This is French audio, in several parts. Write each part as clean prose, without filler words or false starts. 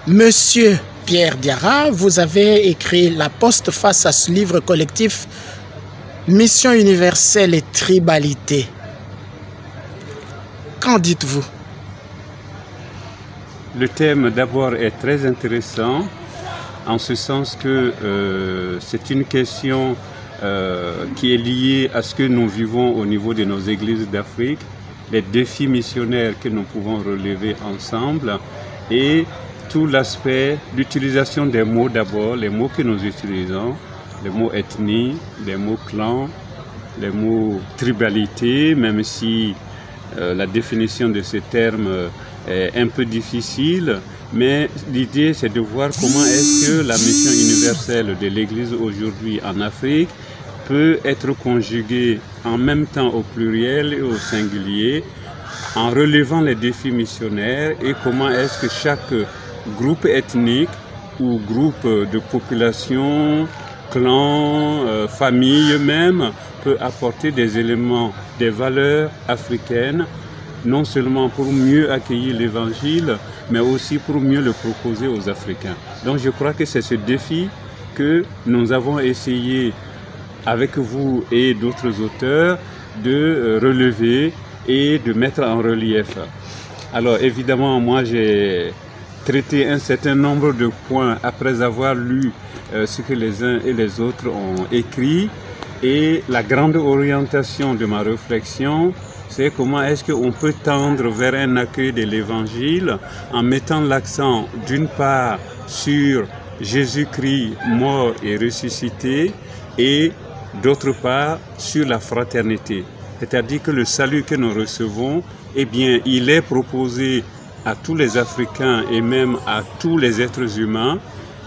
Monsieur Pierre Diarra, vous avez écrit la postface à ce livre collectif Mission universelle et tribalité. Qu'en dites-vous? Le thème d'abord est très intéressant en ce sens que c'est une question qui est liée à ce que nous vivons au niveau de nos églises d'Afrique, les défis missionnaires que nous pouvons relever ensemble et tout l'aspect d'utilisation des mots d'abord, les mots que nous utilisons, les mots ethnie, les mots clan, les mots tribalité, même si la définition de ces termes est un peu difficile, mais l'idée c'est de voir comment est-ce que la mission universelle de l'Église aujourd'hui en Afrique peut être conjuguée en même temps au pluriel et au singulier, en relevant les défis missionnaires et comment est-ce que chaque groupe ethnique ou groupe de population, clan, famille même, peut apporter des éléments, des valeurs africaines, non seulement pour mieux accueillir l'évangile, mais aussi pour mieux le proposer aux Africains. Donc je crois que c'est ce défi que nous avons essayé, avec vous et d'autres auteurs, de relever et de mettre en relief. Alors évidemment, moi j'ai traité un certain nombre de points après avoir lu ce que les uns et les autres ont écrit. Et la grande orientation de ma réflexion, c'est comment est-ce qu'on peut tendre vers un accueil de l'Évangile en mettant l'accent d'une part sur Jésus-Christ mort et ressuscité et d'autre part sur la fraternité. C'est-à-dire que le salut que nous recevons, eh bien, il est proposé à tous les Africains et même à tous les êtres humains.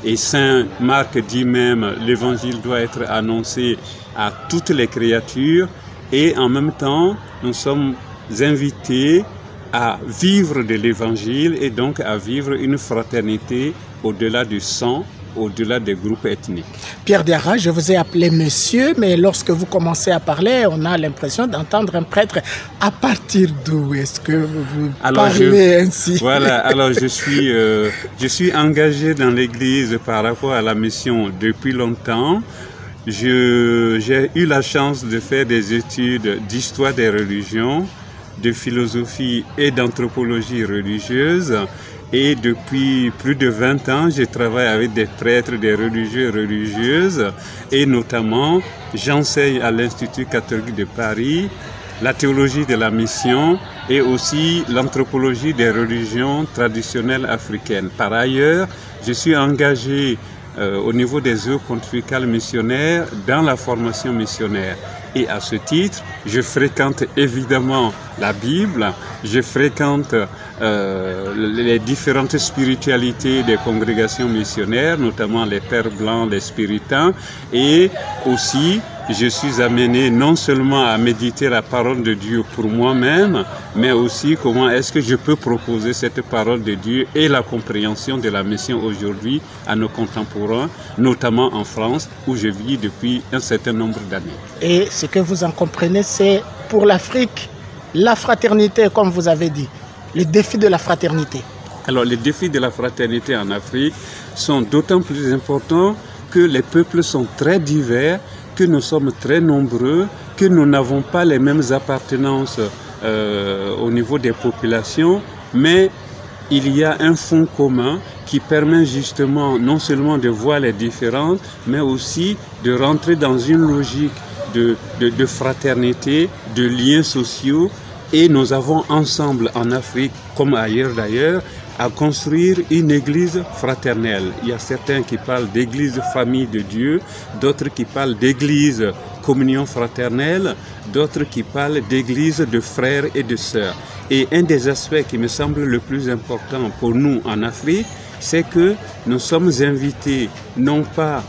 Et Saint Marc dit même, l'Évangile doit être annoncé à toutes les créatures. Et en même temps, nous sommes invités à vivre de l'Évangile et donc à vivre une fraternité au-delà du sang, au-delà des groupes ethniques. Pierre Diarra, je vous ai appelé monsieur, mais lorsque vous commencez à parler, on a l'impression d'entendre un prêtre. À partir d'où est-ce que vous parlez ainsi? Voilà, alors je suis engagé dans l'Église par rapport à la mission depuis longtemps. J'ai eu la chance de faire des études d'histoire des religions, de philosophie et d'anthropologie religieuse. Et depuis plus de 20 ans, je travaille avec des prêtres, des religieux et religieuses. Et notamment, j'enseigne à l'Institut catholique de Paris la théologie de la mission et aussi l'anthropologie des religions traditionnelles africaines. Par ailleurs, je suis engagé au niveau des œuvres pontificales missionnaires dans la formation missionnaire. Et à ce titre, je fréquente évidemment la Bible, je fréquente les différentes spiritualités des congrégations missionnaires, notamment les Pères Blancs, les Spiritains, et aussi je suis amené non seulement à méditer la parole de Dieu pour moi-même, mais aussi comment est-ce que je peux proposer cette parole de Dieu et la compréhension de la mission aujourd'hui à nos contemporains, notamment en France, où je vis depuis un certain nombre d'années. Et ce que vous en comprenez, c'est pour l'Afrique, la fraternité, comme vous avez dit, les défis de la fraternité. Alors les défis de la fraternité en Afrique sont d'autant plus importants que les peuples sont très divers, que nous sommes très nombreux, que nous n'avons pas les mêmes appartenances au niveau des populations, mais il y a un fond commun qui permet justement non seulement de voir les différences, mais aussi de rentrer dans une logique de fraternité, de liens sociaux. Et nous avons ensemble en Afrique, comme ailleurs d'ailleurs, à construire une église fraternelle. Il y a certains qui parlent d'église famille de Dieu, d'autres qui parlent d'église communion fraternelle, d'autres qui parlent d'église de frères et de sœurs. Et un des aspects qui me semble le plus important pour nous en Afrique, c'est que nous sommes invités non pas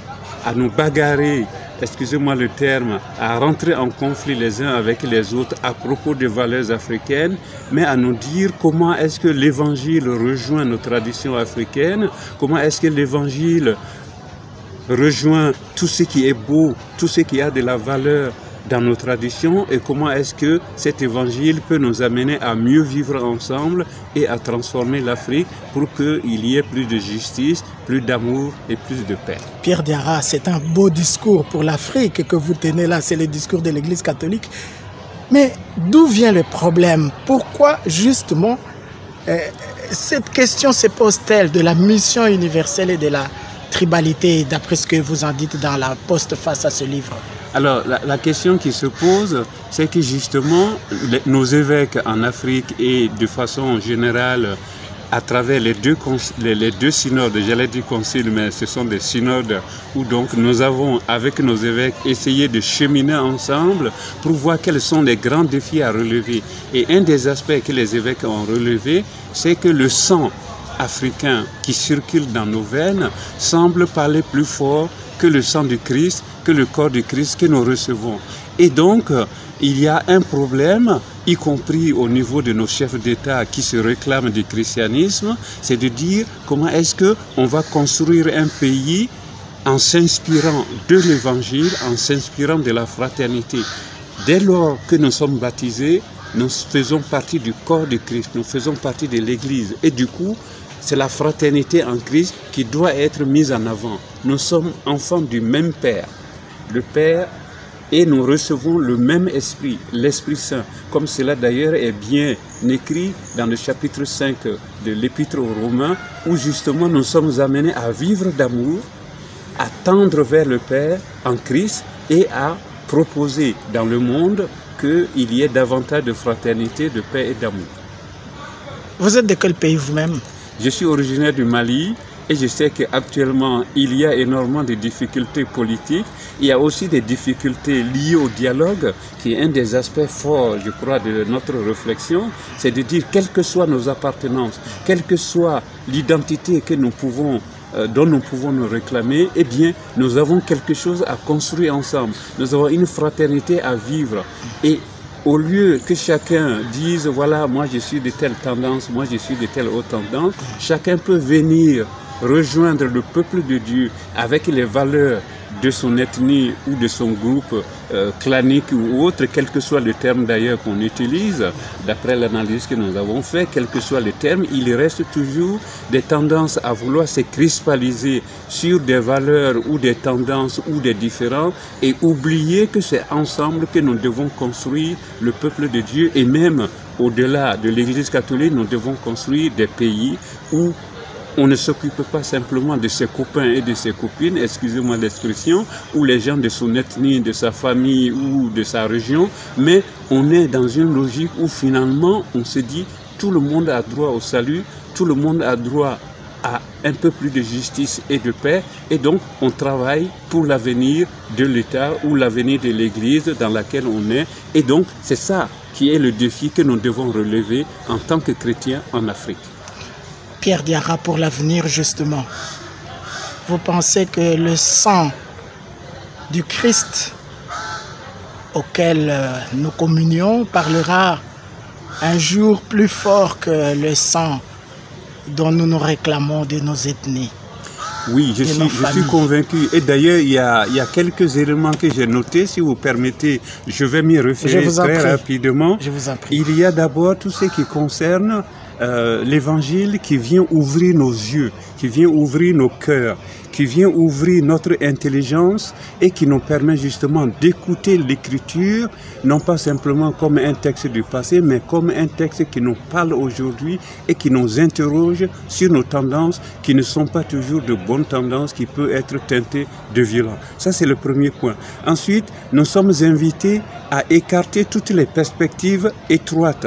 à nous bagarrer, excusez-moi le terme, à rentrer en conflit les uns avec les autres à propos des valeurs africaines, mais à nous dire comment est-ce que l'évangile rejoint nos traditions africaines, comment est-ce que l'évangile rejoint tout ce qui est beau, tout ce qui a de la valeur dans nos traditions et comment est-ce que cet évangile peut nous amener à mieux vivre ensemble et à transformer l'Afrique pour qu'il y ait plus de justice, plus d'amour et plus de paix. Pierre Diarra, c'est un beau discours pour l'Afrique que vous tenez là, c'est le discours de l'Église catholique. Mais d'où vient le problème? Pourquoi justement cette question se pose-t-elle de la mission universelle et de la tribalité, d'après ce que vous en dites dans la postface à ce livre? Alors, la question qui se pose, c'est que justement, nos évêques en Afrique et de façon générale, à travers les deux synodes, j'allais dire conciles, mais ce sont des synodes où donc nous avons, avec nos évêques, essayé de cheminer ensemble pour voir quels sont les grands défis à relever. Et un des aspects que les évêques ont relevé, c'est que le sang africain qui circule dans nos veines semble parler plus fort que le sang du Christ, que le corps du Christ que nous recevons. Et donc, il y a un problème, y compris au niveau de nos chefs d'État qui se réclament du christianisme, c'est de dire comment est-ce qu'on va construire un pays en s'inspirant de l'Évangile, en s'inspirant de la fraternité. Dès lors que nous sommes baptisés, nous faisons partie du corps de Christ, nous faisons partie de l'Église. Et du coup, c'est la fraternité en Christ qui doit être mise en avant. Nous sommes enfants du même Père, le Père, et nous recevons le même Esprit, l'Esprit Saint, comme cela d'ailleurs est bien écrit dans le chapitre 5 de l'Épître aux Romains, où justement nous sommes amenés à vivre d'amour, à tendre vers le Père en Christ et à proposer dans le monde qu'il y ait davantage de fraternité, de paix et d'amour. Vous êtes de quel pays vous-même? Je suis originaire du Mali et je sais qu'actuellement il y a énormément de difficultés politiques. Il y a aussi des difficultés liées au dialogue, qui est un des aspects forts, je crois, de notre réflexion. C'est de dire, quelles que soient nos appartenances, quelle que soit l'identité que nous pouvons dont nous pouvons nous réclamer, eh bien, nous avons quelque chose à construire ensemble. Nous avons une fraternité à vivre. Et au lieu que chacun dise, voilà, moi je suis de telle tendance, moi je suis de telle autre tendance, chacun peut venir rejoindre le peuple de Dieu avec les valeurs de son ethnie ou de son groupe clanique ou autre, quel que soit le terme d'ailleurs qu'on utilise, d'après l'analyse que nous avons fait, quel que soit le terme, il reste toujours des tendances à vouloir se cristalliser sur des valeurs ou des tendances ou des différences et oublier que c'est ensemble que nous devons construire le peuple de Dieu et même au-delà de l'Église catholique, nous devons construire des pays où on ne s'occupe pas simplement de ses copains et de ses copines, excusez-moi l'expression, ou les gens de son ethnie, de sa famille ou de sa région, mais on est dans une logique où finalement on se dit tout le monde a droit au salut, tout le monde a droit à un peu plus de justice et de paix, et donc on travaille pour l'avenir de l'État ou l'avenir de l'Église dans laquelle on est, et donc c'est ça qui est le défi que nous devons relever en tant que chrétiens en Afrique. Pierre Diarra, pour l'avenir justement, vous pensez que le sang du Christ auquel nous communions parlera un jour plus fort que le sang dont nous nous réclamons de nos ethnies? Oui, je suis convaincu. Et d'ailleurs, il y a quelques éléments que j'ai notés. Si vous permettez, je vais m'y référer très rapidement. Je vous en prie. Il y a d'abord tout ce qui concerne l'évangile qui vient ouvrir nos yeux, qui vient ouvrir nos cœurs, qui vient ouvrir notre intelligence et qui nous permet justement d'écouter l'écriture, non pas simplement comme un texte du passé, mais comme un texte qui nous parle aujourd'hui et qui nous interroge sur nos tendances qui ne sont pas toujours de bonnes tendances, qui peuvent être teintées de violence. Ça, c'est le premier point. Ensuite, nous sommes invités à écarter toutes les perspectives étroites,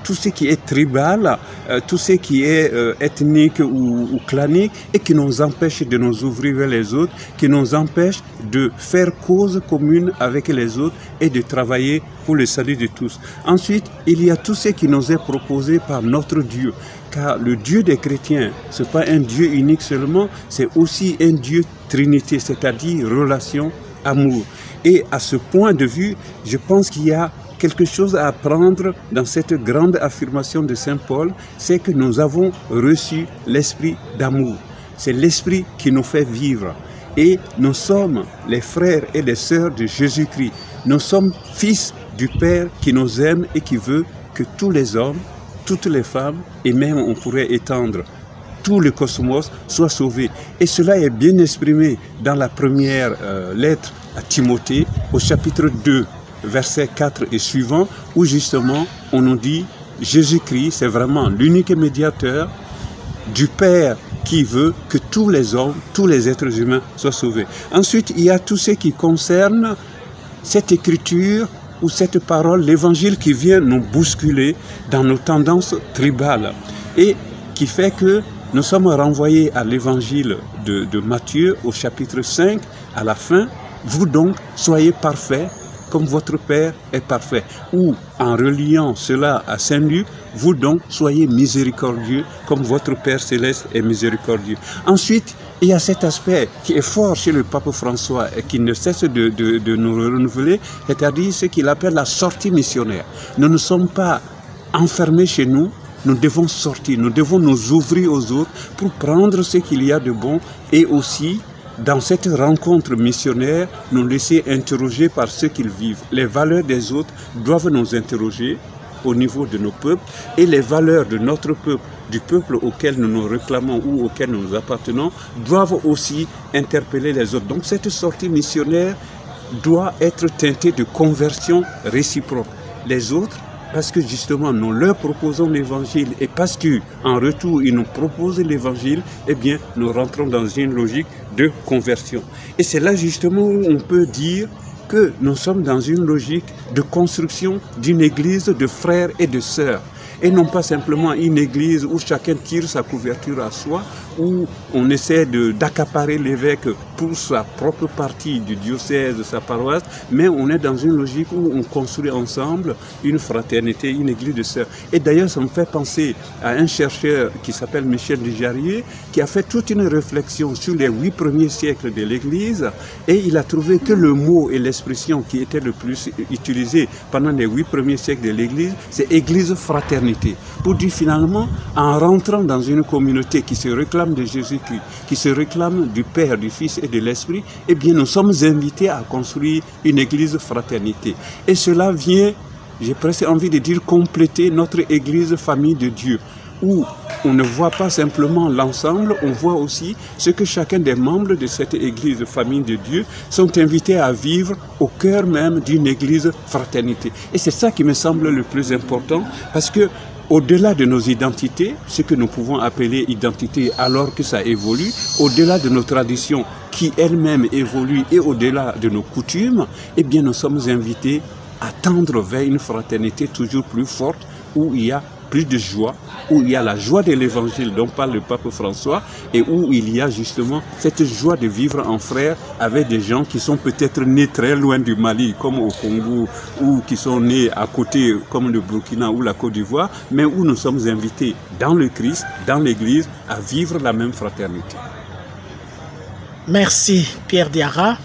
tout ce qui est tribal, tout ce qui est ethnique ou clanique et qui nous empêche de nous ouvrir vers les autres, qui nous empêche de faire cause commune avec les autres et de travailler pour le salut de tous. Ensuite, il y a tout ce qui nous est proposé par notre Dieu, car le Dieu des chrétiens, ce n'est pas un Dieu unique seulement, c'est aussi un Dieu Trinité, c'est-à-dire relation, amour. Et à ce point de vue, je pense qu'il y a quelque chose à apprendre dans cette grande affirmation de Saint Paul, c'est que nous avons reçu l'esprit d'amour. C'est l'esprit qui nous fait vivre. et nous sommes les frères et les sœurs de Jésus-Christ. Nous sommes fils du Père qui nous aime et qui veut que tous les hommes, toutes les femmes, et même on pourrait étendre tout le cosmos, soient sauvés. Et cela est bien exprimé dans la première lettre à Timothée, au chapitre 2, versets 4 et suivants, où justement on nous dit Jésus-Christ, c'est vraiment l'unique médiateur du Père qui veut que tous les hommes, tous les êtres humains soient sauvés. Ensuite, il y a tout ce qui concerne cette écriture ou cette parole, l'évangile qui vient nous bousculer dans nos tendances tribales et qui fait que nous sommes renvoyés à l'évangile de Matthieu au chapitre 5, à la fin. Vous donc, soyez parfaits comme votre Père est parfait. Ou en reliant cela à Saint Luc, vous donc soyez miséricordieux comme votre Père céleste est miséricordieux. Ensuite, il y a cet aspect qui est fort chez le pape François et qui ne cesse de nous renouveler, c'est-à-dire ce qu'il appelle la sortie missionnaire. Nous ne sommes pas enfermés chez nous, nous devons sortir, nous devons nous ouvrir aux autres pour prendre ce qu'il y a de bon et aussi dans cette rencontre missionnaire, nous laisser interroger par ce qu'ils vivent. Les valeurs des autres doivent nous interroger au niveau de nos peuples et les valeurs de notre peuple, du peuple auquel nous nous réclamons ou auquel nous nous appartenons, doivent aussi interpeller les autres. Donc cette sortie missionnaire doit être teintée de conversion réciproque. Les autres, parce que justement nous leur proposons l'évangile et parce qu'en retour ils nous proposent l'évangile, eh bien nous rentrons dans une logique de conversion. Et c'est là justement où on peut dire que nous sommes dans une logique de construction d'une église de frères et de sœurs. Et non pas simplement une église où chacun tire sa couverture à soi, où on essaie d'accaparer l'évêque pour sa propre partie du diocèse, de sa paroisse, mais on est dans une logique où on construit ensemble une fraternité, une église de sœurs. Et d'ailleurs, ça me fait penser à un chercheur qui s'appelle Michel Dujarier, qui a fait toute une réflexion sur les 8 premiers siècles de l'église, et il a trouvé que le mot et l'expression qui était le plus utilisé pendant les 8 premiers siècles de l'église, c'est église fraternité. Pour dire finalement, en rentrant dans une communauté qui se réclame de Jésus-Christ, qui se réclame du Père, du Fils et de l'Esprit, eh bien nous sommes invités à construire une église fraternité. Et cela vient, j'ai presque envie de dire, compléter notre église famille de Dieu, où on ne voit pas simplement l'ensemble, on voit aussi ce que chacun des membres de cette église famille de Dieu sont invités à vivre au cœur même d'une église fraternité. Et c'est ça qui me semble le plus important, parce que au-delà de nos identités, ce que nous pouvons appeler identité alors que ça évolue, au-delà de nos traditions qui elles-mêmes évoluent et au-delà de nos coutumes, eh bien nous sommes invités à tendre vers une fraternité toujours plus forte où il y a plus de joie, où il y a la joie de l'évangile dont parle le pape François et où il y a justement cette joie de vivre en frères avec des gens qui sont peut-être nés très loin du Mali comme au Congo ou qui sont nés à côté comme le Burkina ou la Côte d'Ivoire, mais où nous sommes invités dans le Christ, dans l'Église, à vivre la même fraternité. Merci Pierre Diarra.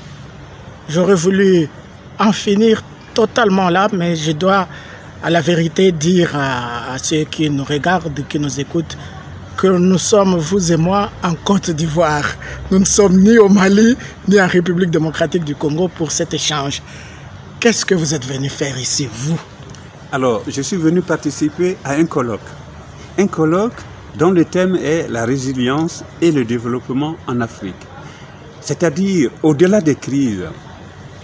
J'aurais voulu en finir totalement là, mais je dois à la vérité dire à ceux qui nous regardent, qui nous écoutent, que nous sommes, vous et moi, en Côte d'Ivoire. Nous ne sommes ni au Mali, ni en République démocratique du Congo pour cet échange. Qu'est-ce que vous êtes venu faire ici, vous? Alors, je suis venu participer à un colloque. Un colloque dont le thème est la résilience et le développement en Afrique. C'est-à-dire, au-delà des crises,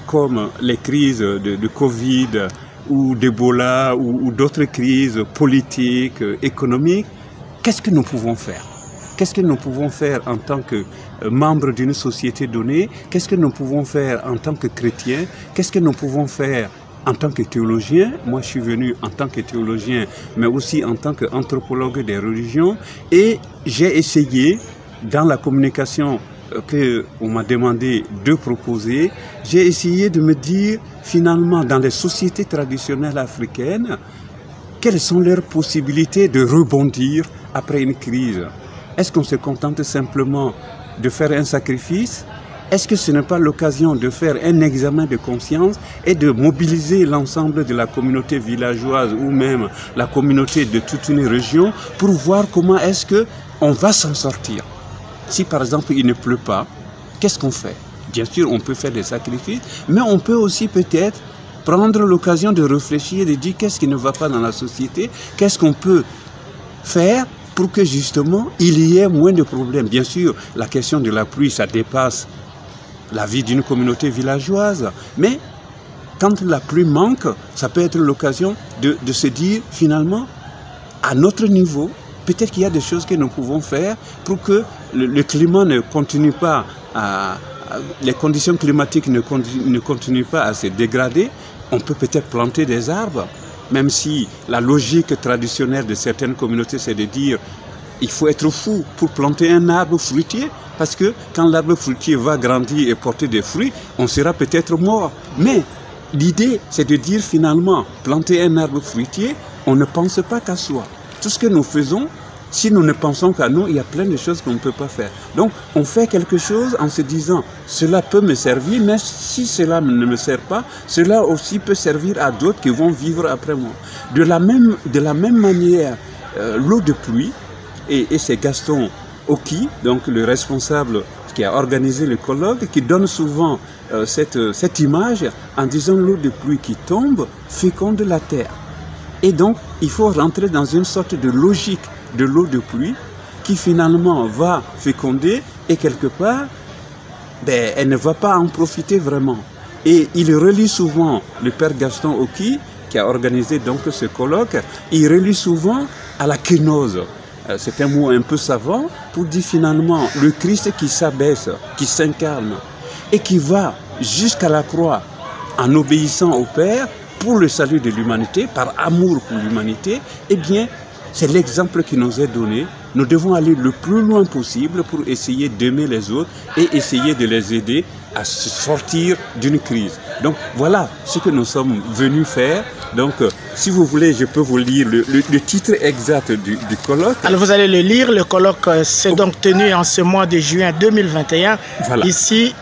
comme les crises de Covid, ou d'Ebola, ou d'autres crises politiques, économiques, qu'est-ce que nous pouvons faire? Qu'est-ce que nous pouvons faire en tant que membres d'une société donnée? Qu'est-ce que nous pouvons faire en tant que chrétiens? Qu'est-ce que nous pouvons faire en tant que théologien? Moi, je suis venu en tant que théologien, mais aussi en tant qu'anthropologue des religions. Et j'ai essayé, dans la communication qu'on m'a demandé de proposer, j'ai essayé de me dire, finalement, dans les sociétés traditionnelles africaines, quelles sont leurs possibilités de rebondir après une crise? Est-ce qu'on se contente simplement de faire un sacrifice? Est-ce que ce n'est pas l'occasion de faire un examen de conscience et de mobiliser l'ensemble de la communauté villageoise ou même la communauté de toute une région pour voir comment est-ce qu'on va s'en sortir? Si par exemple il ne pleut pas, qu'est-ce qu'on fait? Bien sûr, on peut faire des sacrifices, mais on peut aussi peut-être prendre l'occasion de réfléchir et de dire qu'est-ce qui ne va pas dans la société, qu'est-ce qu'on peut faire pour que justement il y ait moins de problèmes. Bien sûr, la question de la pluie, ça dépasse la vie d'une communauté villageoise, mais quand la pluie manque, ça peut être l'occasion de se dire finalement, à notre niveau, peut-être qu'il y a des choses que nous pouvons faire pour que le climat ne continue pas les conditions climatiques ne continuent pas à se dégrader. On peut peut-être planter des arbres, même si la logique traditionnelle de certaines communautés, c'est de dire il faut être fou pour planter un arbre fruitier, parce que quand l'arbre fruitier va grandir et porter des fruits, on sera peut-être mort. Mais l'idée, c'est de dire finalement, planter un arbre fruitier, on ne pense pas qu'à soi. Tout ce que nous faisons, si nous ne pensons qu'à nous, il y a plein de choses qu'on ne peut pas faire. Donc, on fait quelque chose en se disant, cela peut me servir, mais si cela ne me sert pas, cela aussi peut servir à d'autres qui vont vivre après moi. De la même manière, l'eau de pluie, et c'est Gaston Oki, donc le responsable qui a organisé le colloque, qui donne souvent cette image en disant l'eau de pluie qui tombe féconde la terre. Et donc, il faut rentrer dans une sorte de logique de l'eau de pluie qui finalement va féconder et quelque part, elle ne va pas en profiter vraiment. Et il relie souvent, le père Gaston Oki, qui a organisé donc ce colloque, il relie souvent à la kénose. C'est un mot un peu savant pour dire finalement le Christ qui s'abaisse, qui s'incarne et qui va jusqu'à la croix en obéissant au Père pour le salut de l'humanité, par amour pour l'humanité, eh bien, c'est l'exemple qui nous est donné. Nous devons aller le plus loin possible pour essayer d'aimer les autres et essayer de les aider à se sortir d'une crise. Donc voilà ce que nous sommes venus faire. Donc si vous voulez, je peux vous lire le titre exact du colloque. Alors vous allez le lire. Le colloque s'est donc tenu en ce mois de juin 2021, voilà, ici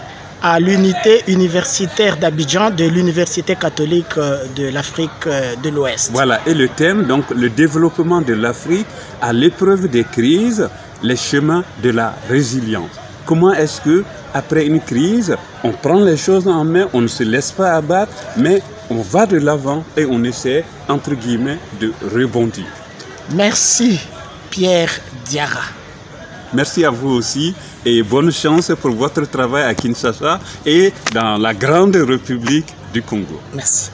à l'unité universitaire d'Abidjan de l'Université catholique de l'Afrique de l'Ouest. Voilà, et le thème, donc, le développement de l'Afrique à l'épreuve des crises, les chemins de la résilience. Comment est-ce que, après une crise, on prend les choses en main, on ne se laisse pas abattre, mais on va de l'avant et on essaie, entre guillemets, de rebondir. Merci, Pierre Diarra. Merci à vous aussi et bonne chance pour votre travail à Kinshasa et dans la grande République du Congo. Merci.